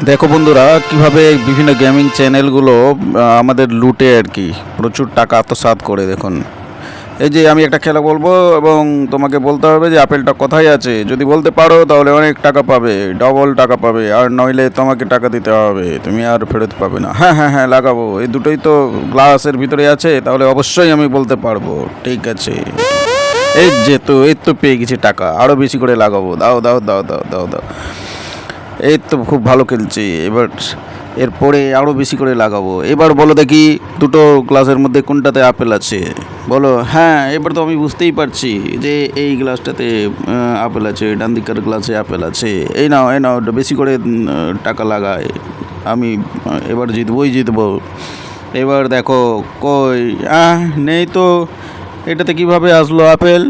দেখো বন্ধুরা, কিভাবে বিভিন্ন গেমিং চ্যানেলগুলো আমাদের লুটে আর কি প্রচুর টাকা আত্মসাৎ করে। দেখুন, এই যে আমি একটা খেলা বলবো এবং তোমাকে বলতে হবে যে আপেলটা কোথায় আছে। যদি বলতে পারো তাহলে অনেক টাকা পাবে, ডবল টাকা পাবে, আর নইলে তোমাকে টাকা দিতে হবে, তুমি আর ফেরত পাবে না। হ্যাঁ হ্যাঁ হ্যাঁ, লাগাবো। এই দুটোই তো গ্লাসের ভিতরে আছে, তাহলে অবশ্যই আমি বলতে পারবো। ঠিক আছে, এই তো পেয়ে গেছি টাকা, আরও বেশি করে লাগাবো। দাও দাও দাও দাও দাও দাও। এই তো খুব ভালো খেলছি। এরপরে আরও বেশি করে লাগাবো। এবার বলো দেখি, দুটো গ্লাসের মধ্যে কোনটাতে আপেল আছে বলো। হ্যাঁ, এবার তো আমি বুঝতেই পারছি যে এই গ্লাসটাতে আপেল আছে, ডান দিকের গ্লাসে আপেল আছে। এই নাও এই নাও, বেশি করে টাকা লাগায়। আমি এবার জিতবো। এবার দেখো, কই নেই তো। এটাতে কিভাবে আসলো আপেল?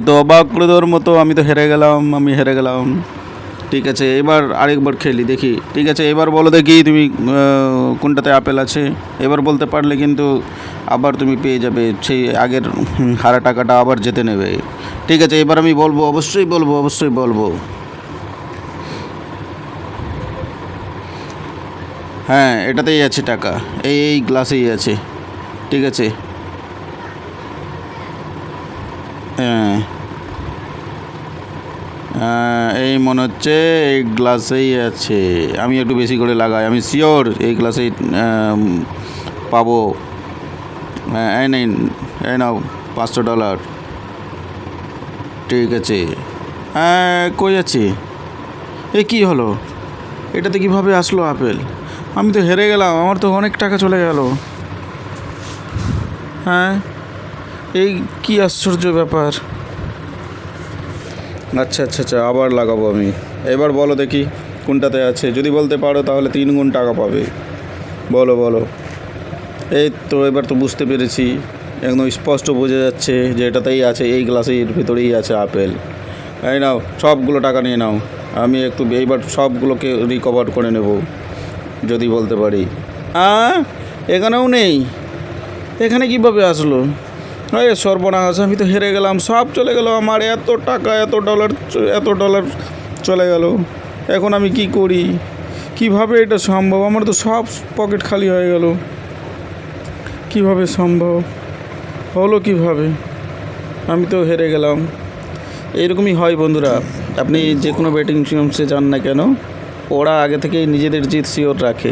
তো অবাক করে দেওয়ার মতো। আমি হেরে গেলাম। ঠিক আছে, এবার আরেকবার খেলি দেখি। ঠিক আছে, এবার বলো দেখি তুমি কোনটাতে আপেল আছে। এবার বলতে পারলে কিন্তু আবার তুমি পেয়ে যাবে সেই আগের হারা টাকাটা, আবার যেতে নেবে। ঠিক আছে, এবার আমি বলবো, অবশ্যই বলবো। হ্যাঁ, এটাতেই আছে টাকা, এই গ্লাসেই আছে। ঠিক আছে। হ্যাঁ, এই মনে হচ্ছে এই গ্লাসেই আছে। আমি একটু বেশি করে লাগাই, আমি শিওর এই গ্লাসেই পাবো। এই নিন, এই নাও $500। ঠিক আছে। কই আছে? এ কী হলো? এটাতে কিভাবে আসলো আপেল? আমি তো হেরে গেলাম, আমার তো অনেক টাকা চলে গেল। হ্যাঁ, এই কি আশ্চর্য ব্যাপার। আচ্ছা, আবার লাগাবো আমি। এবার বলো দেখি কোনটাতে আছে। যদি বলতে পারো তাহলে 3 গুণ টাকা পাবে। বলো। এই তো, এবার তো বুঝতে পেরেছি। একদম স্পষ্ট বোঝা যাচ্ছে যে এটাতেই আছে, এই গ্লাসের ভিতরেই আছে আপেল। এই নাও, সবগুলো টাকা নিয়ে নাও। আমি একটু এইবার সবগুলোকে রিকভার করে নেব যদি বলতে পারি। এখানেও নেই। এখানে কীভাবে আসলো? সর্বনাশ, আমি তো হেরে গেলাম, সব চলে গেল আমার। এত টাকা, এত ডলার চলে গেল। এখন আমি কি করি? কিভাবে এটা সম্ভব? আমার তো সব পকেট খালি হয়ে গেল। কিভাবে সম্ভব হলো? কিভাবে? আমি তো হেরে গেলাম। এইরকমই হয় বন্ধুরা। আপনি যে কোনো বেটিং সিস্টেমে যান না কেন, ওরা আগে থেকেই নিজেদের জিত শিওর রাখে।